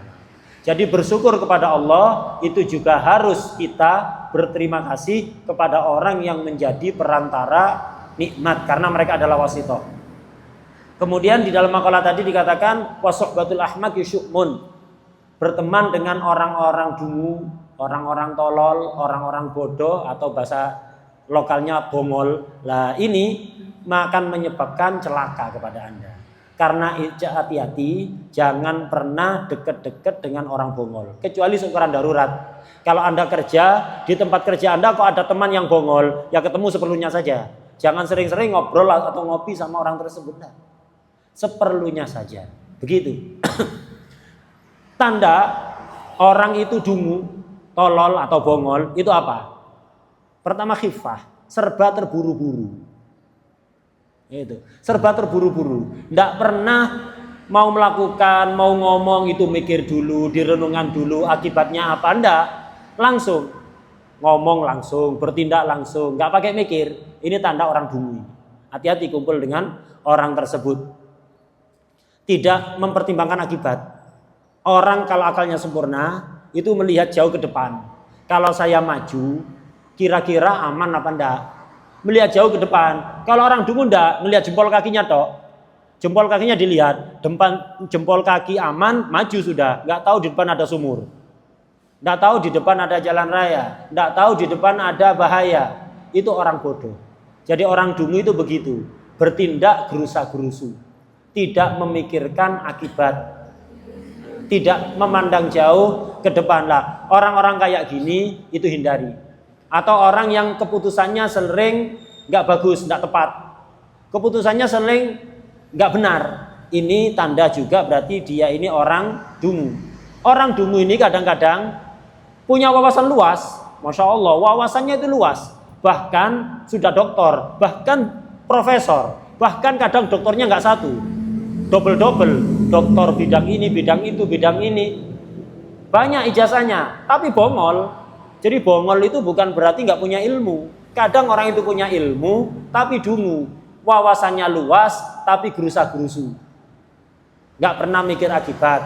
Jadi bersyukur kepada Allah itu juga harus kita berterima kasih kepada orang yang menjadi perantara nikmat karena mereka adalah wasithah. Kemudian di dalam makalah tadi dikatakan wasuhbatul ahmak yusyukmun, berteman dengan orang-orang dungu, orang-orang tolol, orang-orang bodoh atau bahasa lokalnya bongol. Lah ini akan menyebabkan celaka kepada Anda. Karena hati-hati, jangan pernah dekat-dekat dengan orang bongol. Kecuali seukuran darurat. Kalau Anda kerja, di tempat kerja Anda kok ada teman yang bongol, ya ketemu seperlunya saja. Jangan sering-sering ngobrol atau ngopi sama orang tersebut. Nah, seperlunya saja. Begitu. Tanda orang itu dungu, tolol atau bongol, itu apa? Pertama khifah, serba terburu-buru. Itu serba terburu-buru, tidak pernah mau melakukan, mau ngomong itu mikir dulu, direnungan dulu, akibatnya apa? Enggak, langsung ngomong langsung, bertindak langsung, nggak pakai mikir. Ini tanda orang dungu. Hati-hati kumpul dengan orang tersebut. Tidak mempertimbangkan akibat. Orang kalau akalnya sempurna itu melihat jauh ke depan. Kalau saya maju, kira-kira aman apa enggak? Melihat jauh ke depan. Kalau orang dungu enggak, melihat jempol kakinya tok. Jempol kakinya dilihat, jempol kaki aman, maju sudah. Enggak tahu di depan ada sumur. Enggak tahu di depan ada jalan raya. Enggak tahu di depan ada bahaya. Itu orang bodoh. Jadi orang dungu itu begitu, bertindak gerusa-gerusu, tidak memikirkan akibat, tidak memandang jauh ke depan lah. Orang-orang kayak gini itu hindari. Atau orang yang keputusannya sering nggak bagus, nggak tepat, keputusannya sering nggak benar. Ini tanda juga berarti dia ini orang dungu. Orang dungu ini kadang-kadang punya wawasan luas, masya Allah, wawasannya itu luas. Bahkan sudah doktor, bahkan profesor, bahkan kadang doktornya nggak satu, double, doktor bidang ini, bidang itu, bidang ini, banyak ijazahnya, tapi bongol. Jadi bongol itu bukan berarti nggak punya ilmu. Kadang orang itu punya ilmu tapi dungu, wawasannya luas tapi gerusa-gerusu, nggak pernah mikir akibat.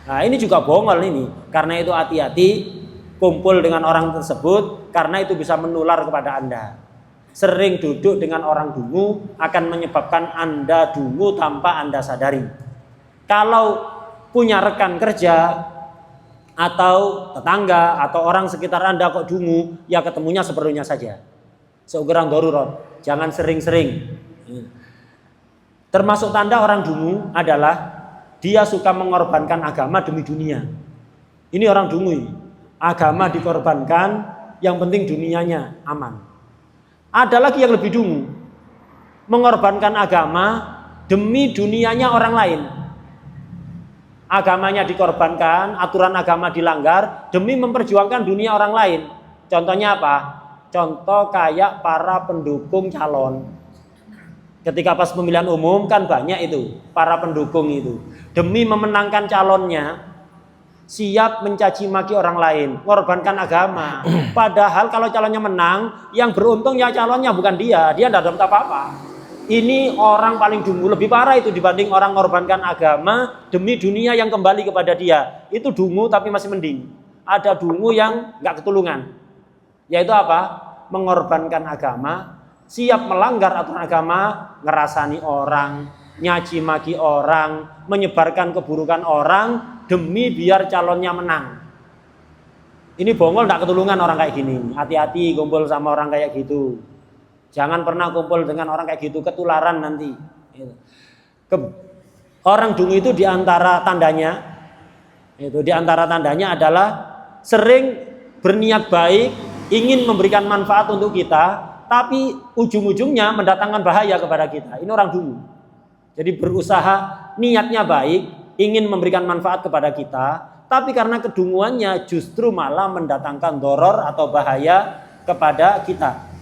Nah ini juga bongol ini. Karena itu hati-hati kumpul dengan orang tersebut, karena itu bisa menular kepada Anda. Sering duduk dengan orang dungu akan menyebabkan Anda dungu tanpa Anda sadari. Kalau punya rekan kerja atau tetangga atau orang sekitar Anda kok dungu, ya ketemunya seperlunya saja. Seukuran darurat, jangan sering-sering. Termasuk tanda orang dungu adalah dia suka mengorbankan agama demi dunia. Ini orang dungu ini. Agama dikorbankan, yang penting dunianya aman. Ada lagi yang lebih dungu, mengorbankan agama demi dunianya orang lain. Agamanya dikorbankan, aturan agama dilanggar demi memperjuangkan dunia orang lain. Contohnya apa? Contoh kayak para pendukung calon. Ketika pas pemilihan umum kan banyak itu para pendukung itu demi memenangkan calonnya siap mencaci maki orang lain, mengorbankan agama. Padahal kalau calonnya menang, yang beruntung ya calonnya, bukan dia. Dia tidak dapat apa-apa. Ini orang paling dungu, lebih parah itu dibanding orang mengorbankan agama demi dunia yang kembali kepada dia. Itu dungu tapi masih mending. Ada dungu yang nggak ketulungan, yaitu apa? Mengorbankan agama, siap melanggar aturan agama, ngerasani orang, nyaci maki orang, menyebarkan keburukan orang demi biar calonnya menang. Ini bongol nggak ketulungan orang kayak gini. Hati-hati kumpul sama orang kayak gitu. Jangan pernah kumpul dengan orang kayak gitu, ketularan nanti. Orang dungu itu diantara tandanya adalah sering berniat baik, ingin memberikan manfaat untuk kita, tapi ujung-ujungnya mendatangkan bahaya kepada kita. Ini orang dungu. Jadi berusaha, niatnya baik, ingin memberikan manfaat kepada kita, tapi karena kedunguannya justru malah mendatangkan doror atau bahaya kepada kita.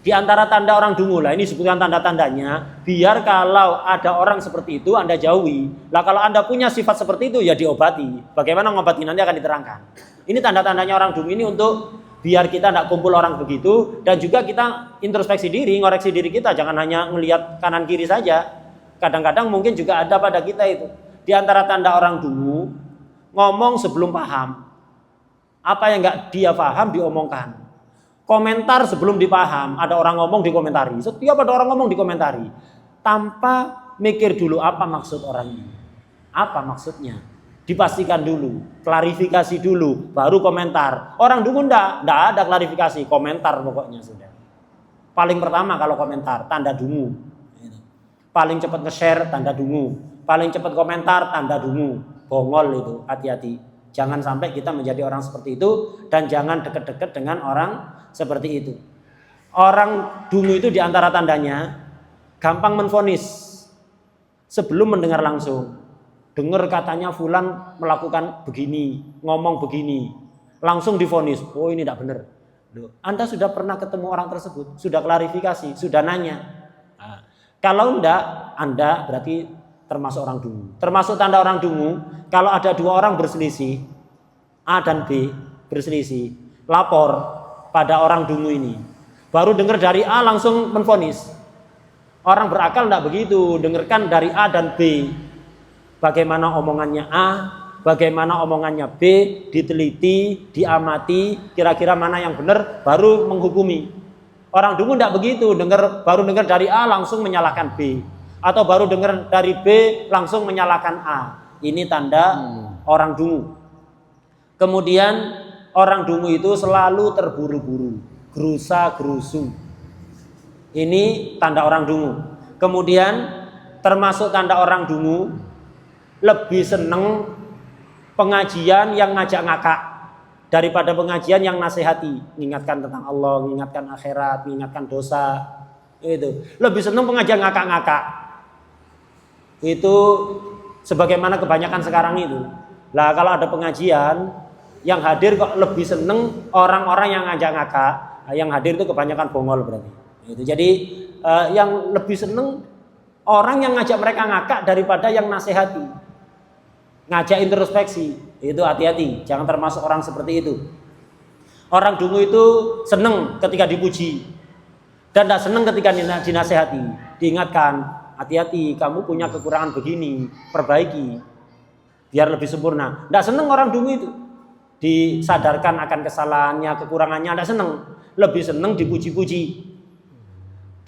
Di antara tanda orang dungu lah, ini sebutkan tanda-tandanya, biar kalau ada orang seperti itu Anda jauhi. Lah kalau Anda punya sifat seperti itu ya diobati. Bagaimana ngobati nanti akan diterangkan. Ini tanda-tandanya orang dungu ini untuk biar kita tidak kumpul orang begitu, dan juga kita introspeksi diri, ngoreksi diri kita, jangan hanya melihat kanan kiri saja. Kadang-kadang mungkin juga ada pada kita itu. Di antara tanda orang dungu, ngomong sebelum paham. Apa yang nggak dia paham diomongkan. Komentar sebelum dipaham, ada orang ngomong dikomentari. Setiap ada orang ngomong dikomentari. Tanpa mikir dulu apa maksud orang ini. Apa maksudnya? Dipastikan dulu, klarifikasi dulu, baru komentar. Orang dulu enggak ada klarifikasi, komentar pokoknya sudah. Paling pertama kalau komentar, tanda dungu. Paling cepat nge-share, tanda dungu. Paling cepat komentar, tanda dungu. Bongol itu, hati-hati. Jangan sampai kita menjadi orang seperti itu dan jangan deket-deket dengan orang seperti itu. Orang dungu itu diantara tandanya gampang menvonis sebelum mendengar langsung. Dengar katanya fulan melakukan begini, ngomong begini, langsung divonis. Oh ini tidak benar. Anda sudah pernah ketemu orang tersebut, sudah klarifikasi, sudah nanya. Nah, kalau enggak, Anda berarti termasuk orang dungu. Termasuk tanda orang dungu, kalau ada dua orang berselisih, A dan B berselisih, lapor pada orang dungu ini. Baru dengar dari A langsung menvonis. Orang berakal enggak begitu, dengarkan dari A dan B. Bagaimana omongannya A, bagaimana omongannya B, diteliti, diamati, kira-kira mana yang benar, baru menghukumi. Orang dungu tidak begitu, baru dengar dari A langsung menyalahkan B, atau baru dengar dari B langsung menyalahkan A. Ini tanda orang dungu. Kemudian orang dungu itu selalu terburu-buru, gerusa-gerusu. Ini tanda orang dungu. Kemudian termasuk tanda orang dungu, lebih seneng pengajian yang ngajak ngakak daripada pengajian yang nasihati, mengingatkan tentang Allah, mengingatkan akhirat, mengingatkan dosa. Itu lebih seneng pengajian ngakak-ngakak. Itu sebagaimana kebanyakan sekarang itu. Lah kalau ada pengajian yang hadir kok lebih seneng orang-orang yang ngajak ngakak, yang hadir itu kebanyakan bongol berarti. Itu jadi yang lebih seneng orang yang ngajak mereka ngakak daripada yang nasihati. Ngajak introspeksi, itu hati-hati, jangan termasuk orang seperti itu. Orang dungu itu seneng ketika dipuji dan tidak seneng ketika dinasehati, diingatkan, hati-hati, kamu punya kekurangan begini, perbaiki biar lebih sempurna. Tidak seneng orang dungu itu, disadarkan akan kesalahannya, kekurangannya, tidak seneng, lebih seneng dipuji-puji.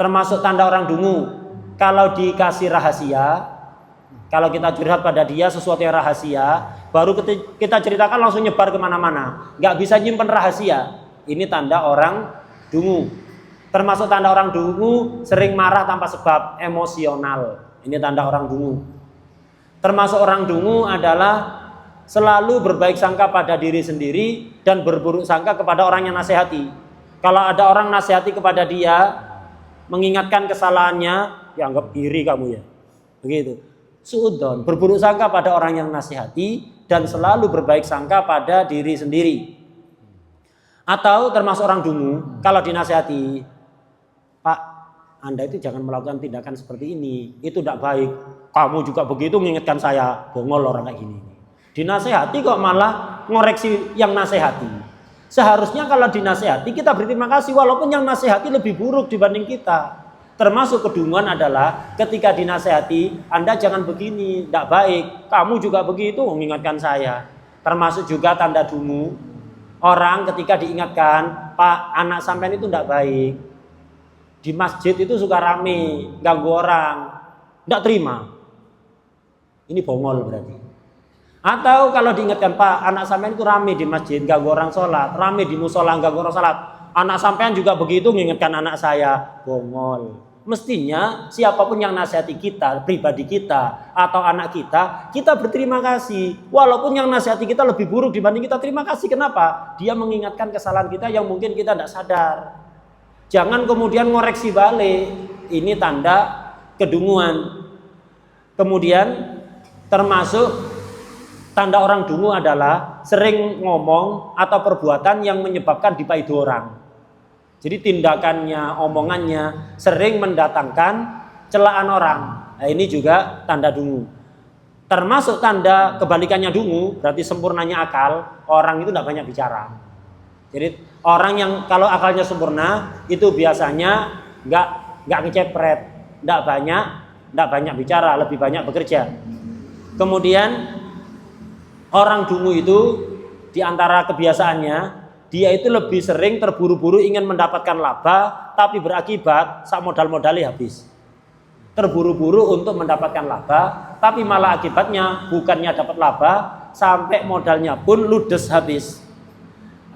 Termasuk tanda orang dungu, kalau dikasih rahasia, kalau kita curhat pada dia sesuatu yang rahasia, baru kita ceritakan langsung nyebar kemana-mana. Nggak bisa nyimpen rahasia. Ini tanda orang dungu. Termasuk tanda orang dungu, sering marah tanpa sebab, emosional. Ini tanda orang dungu. Termasuk orang dungu adalah selalu berbaik sangka pada diri sendiri dan berburuk sangka kepada orang yang nasihati. Kalau ada orang nasihati kepada dia, mengingatkan kesalahannya, ya anggap iri kamu ya. Begitu. Suudon, berburuk sangka pada orang yang nasihati dan selalu berbaik sangka pada diri sendiri. Atau termasuk orang dungu, kalau dinasihati, Pak, Anda itu jangan melakukan tindakan seperti ini, itu tidak baik. Kamu juga begitu mengingatkan saya, bongol orang kayak gini. Dinasihati kok malah ngoreksi yang nasihati. Seharusnya kalau dinasihati kita berterima kasih, walaupun yang nasihati lebih buruk dibanding kita. Termasuk kedunguan adalah ketika dinasehati, Anda jangan begini, tidak baik. Kamu juga begitu mengingatkan saya. Termasuk juga tanda dungu. Orang ketika diingatkan, Pak, anak sampean itu tidak baik. Di masjid itu suka rame, ganggu orang. Tidak terima. Ini bongol berarti. Atau kalau diingatkan, Pak, anak sampean itu rame di masjid, ganggu orang sholat. Rame di musola, ganggu orang sholat. Anak sampean juga begitu mengingatkan anak saya, bongol. Mestinya siapapun yang nasihati kita, pribadi kita atau anak kita berterima kasih. Walaupun yang nasihati kita lebih buruk dibanding kita, terima kasih. Kenapa? Dia mengingatkan kesalahan kita yang mungkin kita tidak sadar. Jangan kemudian ngoreksi balik. Ini tanda kedunguan. Kemudian termasuk tanda orang dungu adalah sering ngomong atau perbuatan yang menyebabkan dipaidu orang. Jadi tindakannya, omongannya sering mendatangkan celaan orang. Nah, ini juga tanda dungu. Termasuk tanda kebalikannya dungu, berarti sempurnanya akal, orang itu tidak banyak bicara. Jadi orang yang kalau akalnya sempurna itu biasanya nggak ngecepret, tidak banyak bicara, lebih banyak bekerja. Kemudian Orang dungu itu di antara kebiasaannya, dia itu lebih sering terburu-buru ingin mendapatkan laba, tapi berakibat sak modal-modalnya habis. Terburu-buru untuk mendapatkan laba, tapi malah akibatnya bukannya dapat laba, sampai modalnya pun ludes habis.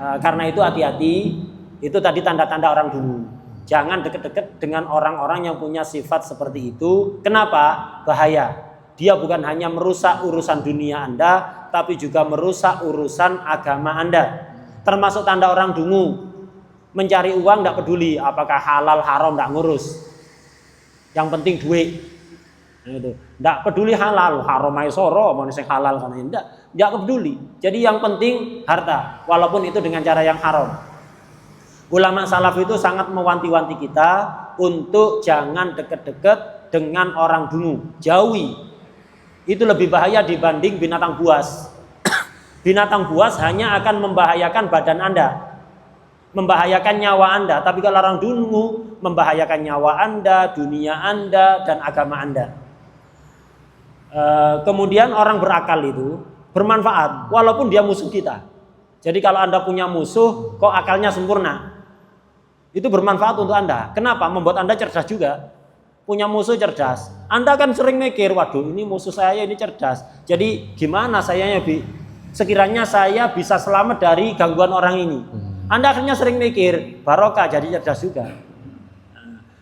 Karena itu hati-hati, itu tadi tanda-tanda orang dungu. Jangan deket-deket dengan orang-orang yang punya sifat seperti itu. Kenapa? Bahaya. Dia bukan hanya merusak urusan dunia Anda, tapi juga merusak urusan agama Anda. Termasuk tanda orang dungu. Mencari uang tidak peduli apakah halal haram, tidak ngurus. Yang penting duit. Tidak peduli halal haram ae soro, mau sing halal kan tidak peduli. Jadi yang penting harta, walaupun itu dengan cara yang haram. Ulama salaf itu sangat mewanti-wanti kita untuk jangan deket-deket dengan orang dungu. Jauhi. Itu lebih bahaya dibanding binatang buas. Binatang buas hanya akan membahayakan badan Anda, membahayakan nyawa Anda. Tapi kalau orang dungu membahayakan nyawa Anda, dunia Anda, dan agama Anda. Kemudian orang berakal itu bermanfaat walaupun dia musuh kita. Jadi kalau Anda punya musuh kok akalnya sempurna, itu bermanfaat untuk Anda. Kenapa? Membuat Anda cerdas juga. Punya musuh cerdas, Anda kan sering mikir, waduh ini musuh saya ini cerdas, jadi gimana sekiranya saya bisa selamat dari gangguan orang ini. Anda akhirnya sering mikir, barokah, jadi cerdas juga.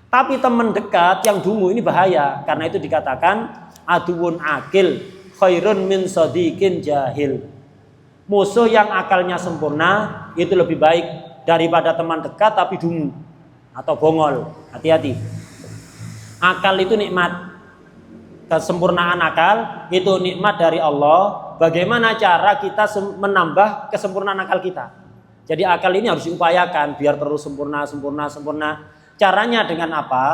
Tapi teman dekat yang dungu ini bahaya. Karena itu dikatakan aduun akil khairun min sadiqin jahil. Musuh yang akalnya sempurna itu lebih baik daripada teman dekat tapi dungu atau bongol. Hati-hati. Akal itu nikmat. Kesempurnaan akal itu nikmat dari Allah. Bagaimana cara kita menambah kesempurnaan akal kita? Jadi akal ini harus diupayakan biar terus sempurna. Caranya dengan apa?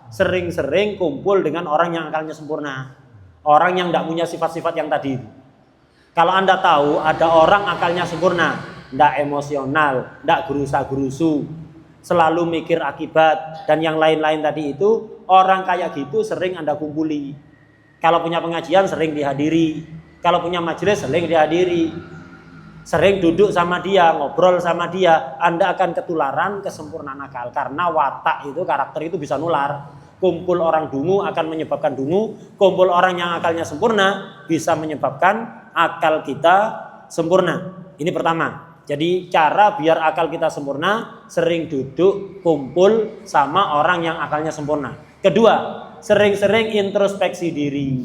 Sering-sering kumpul dengan orang yang akalnya sempurna. Orang yang tidak punya sifat-sifat yang tadi. Kalau Anda tahu ada orang akalnya sempurna, tidak emosional, tidak gerusa-gerusu, selalu mikir akibat dan yang lain-lain tadi itu, orang kayak gitu sering Anda kumpuli. Kalau punya pengajian sering dihadiri, kalau punya majelis sering dihadiri, sering duduk sama dia, ngobrol sama dia, Anda akan ketularan kesempurnaan akal. Karena watak itu, karakter itu bisa nular. Kumpul orang dungu akan menyebabkan dungu, kumpul orang yang akalnya sempurna bisa menyebabkan akal kita sempurna. Ini pertama. Jadi cara biar akal kita sempurna, sering duduk, kumpul sama orang yang akalnya sempurna. Kedua, sering-sering introspeksi diri.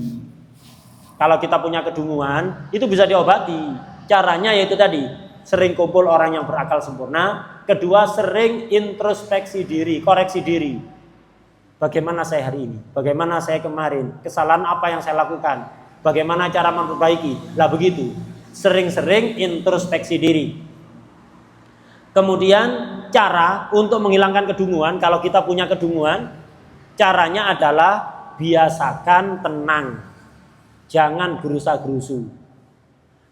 Kalau kita punya kedunguan, itu bisa diobati. Caranya yaitu tadi, sering kumpul orang yang berakal sempurna. Kedua, sering introspeksi diri, koreksi diri. Bagaimana saya hari ini? Bagaimana saya kemarin? Kesalahan apa yang saya lakukan? Bagaimana cara memperbaiki? Lah begitu. Sering-sering introspeksi diri. Kemudian cara untuk menghilangkan kedunguan, kalau kita punya kedunguan, caranya adalah biasakan tenang. Jangan gerusa-gerusu.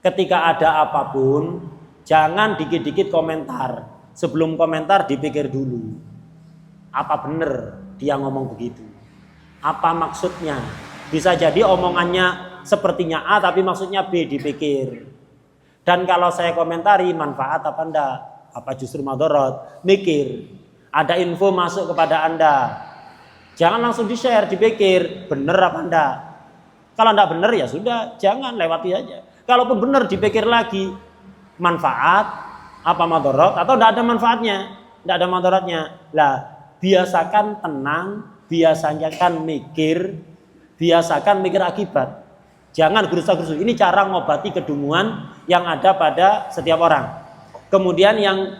Ketika ada apapun, jangan dikit-dikit komentar. Sebelum komentar dipikir dulu. Apa benar dia ngomong begitu? Apa maksudnya? Bisa jadi omongannya sepertinya A tapi maksudnya B, dipikir. Dan kalau saya komentari manfaat apa enggak? Apa justru madorot? Mikir. Ada info masuk kepada Anda. Jangan langsung di-share, dipikir. Benar apa enggak? Kalau enggak benar ya sudah, jangan lewati aja. Kalaupun benar dipikir lagi. Manfaat, apa madorot, atau enggak ada manfaatnya. Enggak ada madorotnya. Lah, biasakan tenang, biasakan mikir, biasakan mikir akibat. Jangan gerusa-gerusu. Ini cara ngobati kedunguan yang ada pada setiap orang. Kemudian yang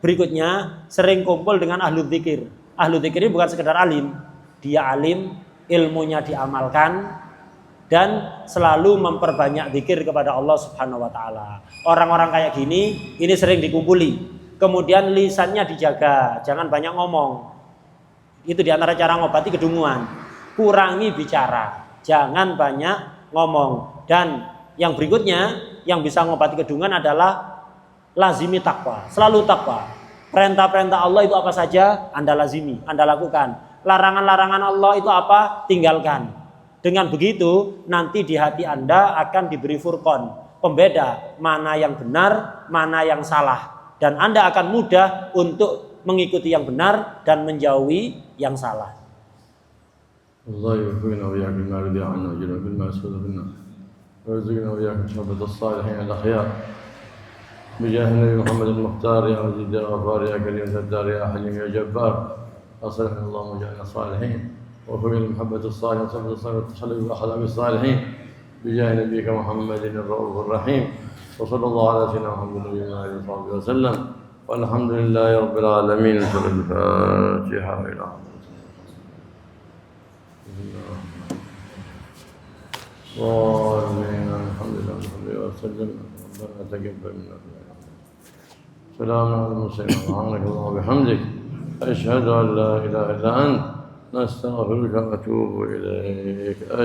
berikutnya, sering kumpul dengan ahlu dzikir. Ahlu dzikir ini bukan sekedar alim. Dia alim, ilmunya diamalkan, dan selalu memperbanyak dzikir kepada Allah Subhanahu wa Ta'ala. Orang-orang kayak gini, ini sering dikumpuli. Kemudian lisannya dijaga, jangan banyak ngomong. Itu diantara cara ngobati kedunguan. Kurangi bicara, jangan banyak ngomong. Dan yang berikutnya, yang bisa ngobati kedunguan adalah lazimi takwa, selalu takwa. Perintah-perintah Allah itu apa saja Anda lazimi, Anda lakukan. Larangan-larangan Allah itu apa? Tinggalkan. Dengan begitu nanti di hati Anda akan diberi furqan, pembeda mana yang benar, mana yang salah, dan Anda akan mudah untuk mengikuti yang benar dan menjauhi yang salah. الله يوفقنا وإياك لما رضي عنا وجل بالما يسود منا ويرزقنا وإياك شهادة الصالحين الأخيار بجاه النبي محمد المختار يا عزيز يا غفار يا كريم ستار يا حليم يا جبار أصلحنا اللهم وجعلنا صالحين وفقنا محبة الصالحين وصحبة الصالحين والتخلق بأخلاق الصالحين بجاه نبيك محمد الرؤوف الرحيم وصلى الله على سيدنا محمد وعلى آله وصحبه وسلم والحمد لله رب العالمين. الفاتحة إلى ضالين الحمد لله صلى وسلم ربنا تقبل منا سلام على المرسلين سبحانك اللهم وبحمدك أشهد أن لا إله إلا أنت نستغفرك ونتوب إليك.